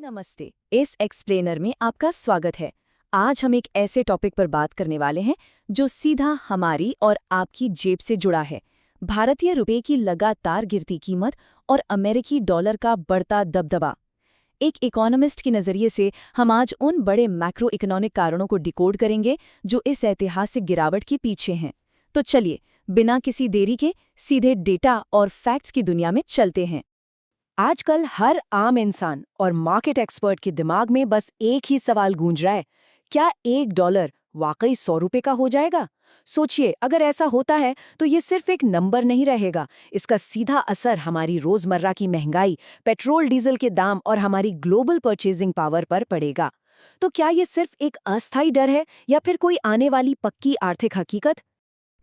नमस्ते। इस एक्सप्लेनर में आपका स्वागत है। आज हम एक ऐसे टॉपिक पर बात करने वाले हैं जो सीधा हमारी और आपकी जेब से जुड़ा है। भारतीय रुपए की लगातार गिरती कीमत और अमेरिकी डॉलर का बढ़ता दबदबा। एक इकोनॉमिस्ट के नज़रिए से हम आज उन बड़े मैक्रो इकोनॉमिक कारणों को डिकोड करेंगे जो इस ऐतिहासिक गिरावट के पीछे हैं। तो चलिए, बिना किसी देरी के सीधे डेटा और फैक्ट्स की दुनिया में चलते हैं। आजकल हर आम इंसान और मार्केट एक्सपर्ट के दिमाग में बस एक ही सवाल गूंज रहा है, क्या $1 वाकई 100 रुपए का हो जाएगा? सोचिए, अगर ऐसा होता है तो ये सिर्फ एक नंबर नहीं रहेगा, इसका सीधा असर हमारी रोजमर्रा की महंगाई, पेट्रोल डीजल के दाम और हमारी ग्लोबल परचेजिंग पावर पर पड़ेगा। तो क्या ये सिर्फ एक अस्थायी डर है या फिर कोई आने वाली पक्की आर्थिक हकीकत?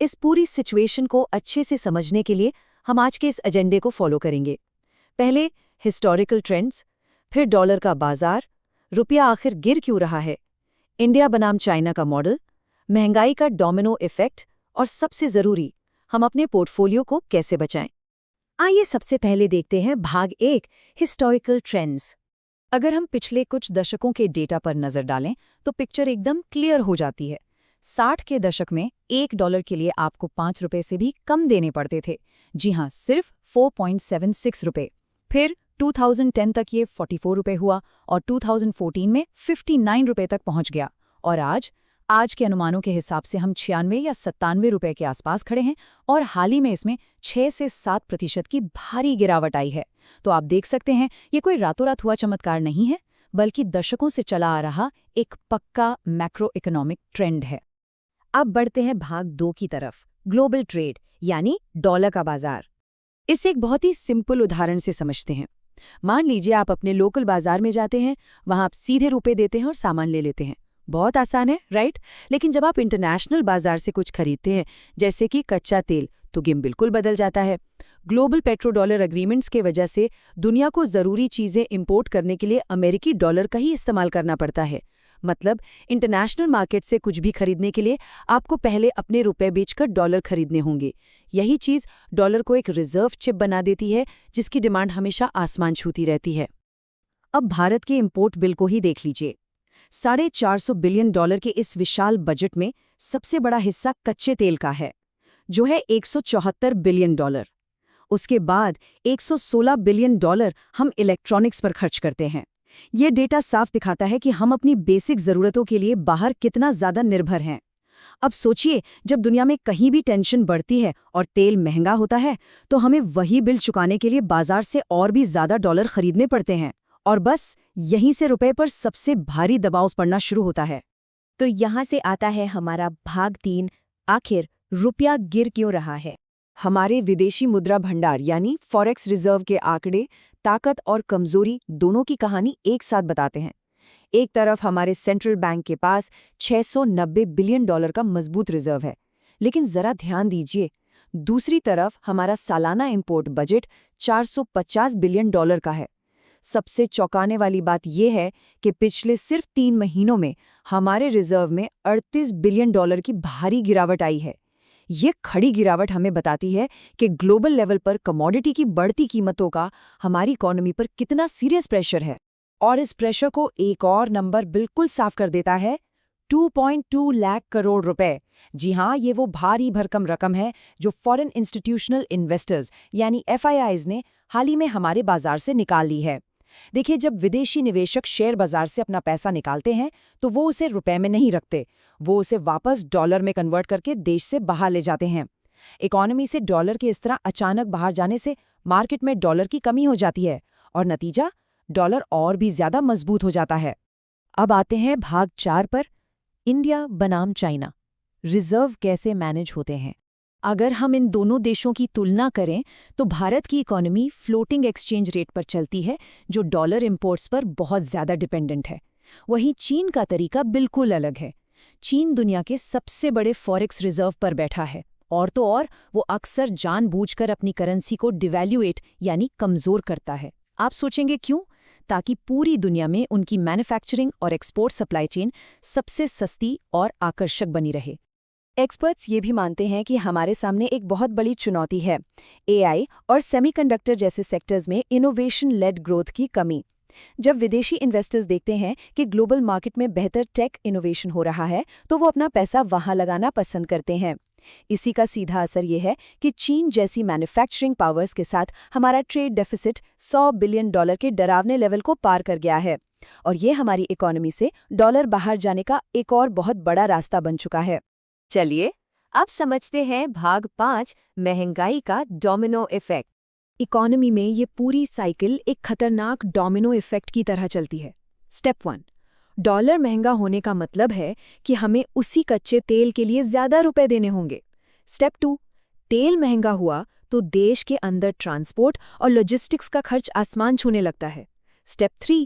इस पूरी सिचुएशन को अच्छे से समझने के लिए हम आज के इस एजेंडे को फॉलो करेंगे। पहले हिस्टोरिकल ट्रेंड्स, फिर डॉलर का बाजार, रुपया आखिर गिर क्यों रहा है, इंडिया बनाम चाइना का मॉडल, महंगाई का डोमिनो इफेक्ट और सबसे जरूरी, हम अपने पोर्टफोलियो को कैसे बचाएं। आइए सबसे पहले देखते हैं भाग 1, हिस्टोरिकल ट्रेंड्स। अगर हम पिछले कुछ दशकों के डेटा पर नजर डालें तो पिक्चर एकदम क्लियर हो जाती है। 60 के दशक में $1 के लिए आपको 5 रुपए से भी कम देने पड़ते थे। जी हाँ, सिर्फ 4.76 रुपए। फिर 2010 तक ये 44 रुपए हुआ और 2014 में 59 रुपए तक पहुंच गया। और आज के अनुमानों के हिसाब से हम 96 या 97 रुपए के आसपास खड़े हैं और हाल ही में इसमें 6 से 7% की भारी गिरावट आई है। तो आप देख सकते हैं, ये कोई रातों रात हुआ चमत्कार नहीं है, बल्कि दशकों से चला आ रहा एक पक्का मैक्रो इकोनॉमिक ट्रेंड है। अब बढ़ते हैं भाग 2 की तरफ, ग्लोबल ट्रेड यानी डॉलर का बाजार। इसे एक बहुत ही सिंपल उदाहरण से समझते हैं। मान लीजिए आप अपने लोकल बाजार में जाते हैं, वहां आप सीधे रुपए देते हैं और सामान ले लेते हैं। बहुत आसान है, राइट? लेकिन जब आप इंटरनेशनल बाजार से कुछ खरीदते हैं, जैसे कि कच्चा तेल, तो गेम बिल्कुल बदल जाता है। ग्लोबल पेट्रो डॉलर एग्रीमेंट्स के वजह से दुनिया को जरूरी चीजें इंपोर्ट करने के लिए अमेरिकी डॉलर का ही इस्तेमाल करना पड़ता है। मतलब इंटरनेशनल मार्केट से कुछ भी खरीदने के लिए आपको पहले अपने रुपए बेचकर डॉलर खरीदने होंगे। यही चीज डॉलर को एक रिजर्व चिप बना देती है, जिसकी डिमांड हमेशा आसमान छूती रहती है। अब भारत के इंपोर्ट बिल को ही देख लीजिए। $450 बिलियन के इस विशाल बजट में सबसे बड़ा हिस्सा कच्चे तेल का है, जो है $174 बिलियन। उसके बाद $116 बिलियन हम इलेक्ट्रॉनिक्स पर खर्च करते हैं। ये डेटा साफ दिखाता है कि हम अपनी बेसिक जरूरतों के लिए बाहर कितना ज्यादा निर्भर हैं। अब सोचिए, जब दुनिया में कहीं भी टेंशन बढ़ती है और तेल महंगा होता है, तो हमें वही बिल चुकाने के लिए बाजार से और भी ज्यादा डॉलर खरीदने पड़ते हैं। और बस यहीं से रुपए पर सबसे भारी दबाव पड़ना शुरू होता है। तो यहाँ से आता है हमारा भाग 3, आखिर रुपया गिर क्यों रहा है। हमारे विदेशी मुद्रा भंडार यानी फॉरेक्स रिजर्व के आंकड़े ताकत और कमजोरी दोनों की कहानी एक साथ बताते हैं। एक तरफ हमारे सेंट्रल बैंक के पास $690 बिलियन का मजबूत रिजर्व है, लेकिन जरा ध्यान दीजिए, दूसरी तरफ हमारा सालाना इंपोर्ट बजट $450 बिलियन का है। सबसे चौंकाने वाली बात यह है कि पिछले सिर्फ 3 महीनों में हमारे रिजर्व में $38 बिलियन की भारी गिरावट आई है। ये खड़ी गिरावट हमें बताती है कि ग्लोबल लेवल पर कमोडिटी की बढ़ती कीमतों का हमारी इकोनॉमी पर कितना सीरियस प्रेशर है। और इस प्रेशर को एक और नंबर बिल्कुल साफ कर देता है, 2.2 लाख करोड़ रुपए। जी हाँ, ये वो भारी भरकम रकम है जो फॉरेन इंस्टीट्यूशनल इन्वेस्टर्स यानी FIIs ने हाल ही में हमारे बाजार से निकाल ली है। देखिए, जब विदेशी निवेशक शेयर बाजार से अपना पैसा निकालते हैं तो वो उसे रुपए में नहीं रखते, वो उसे वापस डॉलर में कन्वर्ट करके देश से बाहर ले जाते हैं। इकोनॉमी से डॉलर के इस तरह अचानक बाहर जाने से मार्केट में डॉलर की कमी हो जाती है और नतीजा, डॉलर और भी ज्यादा मजबूत हो जाता है। अब आते हैं भाग 4 पर, इंडिया बनाम चाइना, रिजर्व कैसे मैनेज होते हैं। अगर हम इन दोनों देशों की तुलना करें तो भारत की इकोनॉमी फ्लोटिंग एक्सचेंज रेट पर चलती है, जो डॉलर इंपोर्ट्स पर बहुत ज्यादा डिपेंडेंट है। वहीं चीन का तरीका बिल्कुल अलग है। चीन दुनिया के सबसे बड़े फॉरेक्स रिजर्व पर बैठा है, और तो और वो अक्सर जानबूझकर अपनी करेंसी को डिवैल्यूएट यानी कमजोर करता है। आप सोचेंगे क्यों? ताकि पूरी दुनिया में उनकी मैन्युफैक्चरिंग और एक्सपोर्ट सप्लाई चेन सबसे सस्ती और आकर्षक बनी रहे। एक्सपर्ट्स ये भी मानते हैं कि हमारे सामने एक बहुत बड़ी चुनौती है, AI और सेमीकंडक्टर जैसे सेक्टर्स में इनोवेशन लेड ग्रोथ की कमी। जब विदेशी इन्वेस्टर्स देखते हैं कि ग्लोबल मार्केट में बेहतर टेक इनोवेशन हो रहा है तो वो अपना पैसा वहां लगाना पसंद करते हैं। इसी का सीधा असर ये है कि चीन जैसी मैन्युफैक्चरिंग पावर्स के साथ हमारा ट्रेड डेफिसिट $100 बिलियन के डरावने लेवल को पार कर गया है, और ये हमारी इकोनॉमी से डॉलर बाहर जाने का एक और बहुत बड़ा रास्ता बन चुका है। चलिए अब समझते हैं भाग 5, महंगाई का डोमिनो इफेक्ट। इकोनॉमी में ये पूरी साइकिल एक खतरनाक डोमिनो इफेक्ट की तरह चलती है। स्टेप 1, डॉलर महंगा होने का मतलब है कि हमें उसी कच्चे तेल के लिए ज्यादा रुपए देने होंगे। स्टेप 2, तेल महंगा हुआ तो देश के अंदर ट्रांसपोर्ट और लॉजिस्टिक्स का खर्च आसमान छूने लगता है। स्टेप 3,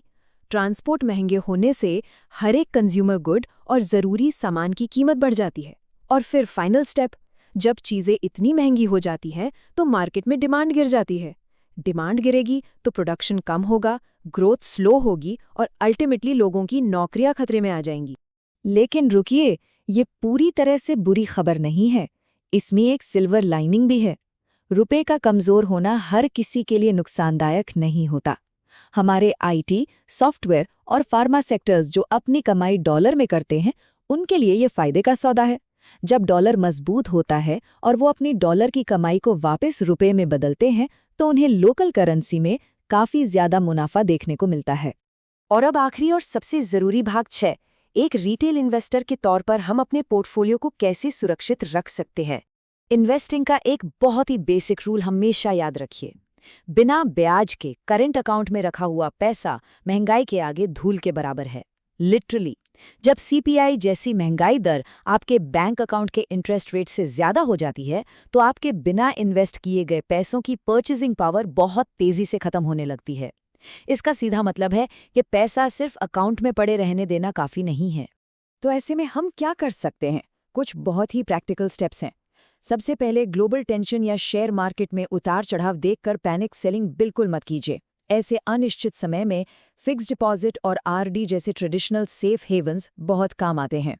ट्रांसपोर्ट महंगे होने से हर एक कंज्यूमर गुड और ज़रूरी सामान की कीमत बढ़ जाती है। और फिर फाइनल स्टेप, जब चीज़ें इतनी महंगी हो जाती हैं तो मार्केट में डिमांड गिर जाती है। डिमांड गिरेगी तो प्रोडक्शन कम होगा, ग्रोथ स्लो होगी और अल्टीमेटली लोगों की नौकरियां खतरे में आ जाएंगी। लेकिन रुकिए, ये पूरी तरह से बुरी खबर नहीं है। इसमें एक सिल्वर लाइनिंग भी है। रुपए का कमज़ोर होना हर किसी के लिए नुकसानदायक नहीं होता। हमारे आईटी, सॉफ्टवेयर और फार्मा सेक्टर्स जो अपनी कमाई डॉलर में करते हैं, उनके लिए ये फायदे का सौदा है। जब डॉलर मजबूत होता है और वो अपनी डॉलर की कमाई को वापस रुपए में बदलते हैं तो उन्हें लोकल करेंसी में काफ़ी ज़्यादा मुनाफा देखने को मिलता है। और अब आखिरी और सबसे ज़रूरी भाग 6, एक रिटेल इन्वेस्टर के तौर पर हम अपने पोर्टफोलियो को कैसे सुरक्षित रख सकते हैं। इन्वेस्टिंग का एक बहुत ही बेसिक रूल हमेशा याद रखिए। बिना ब्याज के करंट अकाउंट में रखा हुआ पैसा महंगाई के आगे धूल के बराबर है। लिटरली, जब सीपीआई जैसी महंगाई दर आपके बैंक अकाउंट के इंटरेस्ट रेट से ज़्यादा हो जाती है तो आपके बिना इन्वेस्ट किए गए पैसों की परचेजिंग पावर बहुत तेज़ी से ख़त्म होने लगती है। इसका सीधा मतलब है कि पैसा सिर्फ अकाउंट में पड़े रहने देना काफ़ी नहीं है। तो ऐसे में हम क्या कर सकते हैं? कुछ बहुत ही प्रैक्टिकल स्टेप्स हैं। सबसे पहले, ग्लोबल टेंशन या शेयर मार्केट में उतार चढ़ाव देखकर पैनिक सेलिंग बिल्कुल मत कीजिए। ऐसे अनिश्चित समय में फिक्स्ड डिपॉजिट और आरडी जैसे ट्रेडिशनल सेफ हेवन्स बहुत काम आते हैं।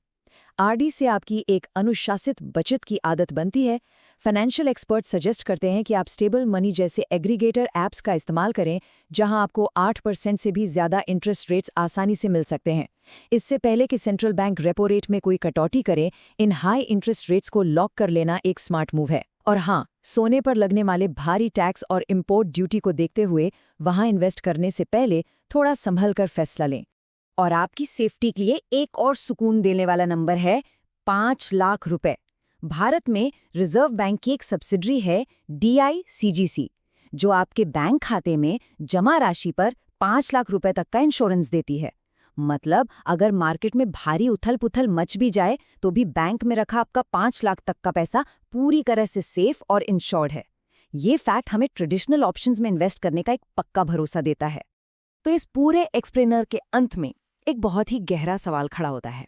आरडी से आपकी एक अनुशासित बचत की आदत बनती है। फाइनेंशियल एक्सपर्ट सजेस्ट करते हैं कि आप स्टेबल मनी जैसे एग्रीगेटर ऐप्स का इस्तेमाल करें, जहां आपको 8% से भी ज़्यादा इंटरेस्ट रेट्स आसानी से मिल सकते हैं। इससे पहले कि सेंट्रल बैंक रेपो रेट में कोई कटौती करे, इन हाई इंटरेस्ट रेट्स को लॉक कर लेना एक स्मार्ट मूव है। और हाँ, सोने पर लगने वाले भारी टैक्स और इम्पोर्ट ड्यूटी को देखते हुए वहां इन्वेस्ट करने से पहले थोड़ा संभल कर फैसला लें। और आपकी सेफ्टी के लिए एक और सुकून देने वाला नंबर है 5 लाख रुपए। भारत में रिजर्व बैंक की एक सब्सिडरी है DICGC, जो आपके बैंक खाते में जमा राशि पर 5 लाख रुपए तक का इंश्योरेंस देती है। मतलब अगर मार्केट में भारी उथल पुथल मच भी जाए तो भी बैंक में रखा आपका 5 लाख तक का पैसा पूरी तरह से सेफ और इंश्योर्ड है। ये फैक्ट हमें ट्रेडिशनल ऑप्शंस में इन्वेस्ट करने का एक पक्का भरोसा देता है। तो इस पूरे एक्सप्लेनर के अंत में एक बहुत ही गहरा सवाल खड़ा होता है।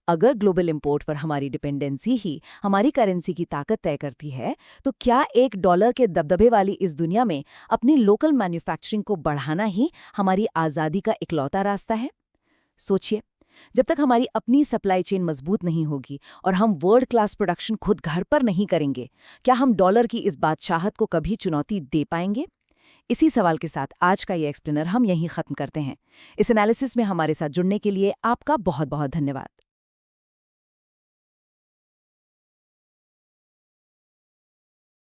अगर ग्लोबल इंपोर्ट पर हमारी डिपेंडेंसी ही हमारी करेंसी की ताकत तय करती है, तो क्या $1 के दबदबे वाली इस दुनिया में अपनी लोकल मैन्युफैक्चरिंग को बढ़ाना ही हमारी आज़ादी का इकलौता रास्ता है? सोचिए, जब तक हमारी अपनी सप्लाई चेन मजबूत नहीं होगी और हम वर्ल्ड क्लास प्रोडक्शन खुद घर पर नहीं करेंगे, क्या हम डॉलर की इस बादशाहत को कभी चुनौती दे पाएंगे? इसी सवाल के साथ आज का ये एक्सप्लेनर हम यहीं खत्म करते हैं। इस एनालिसिस में हमारे साथ जुड़ने के लिए आपका बहुत बहुत धन्यवाद।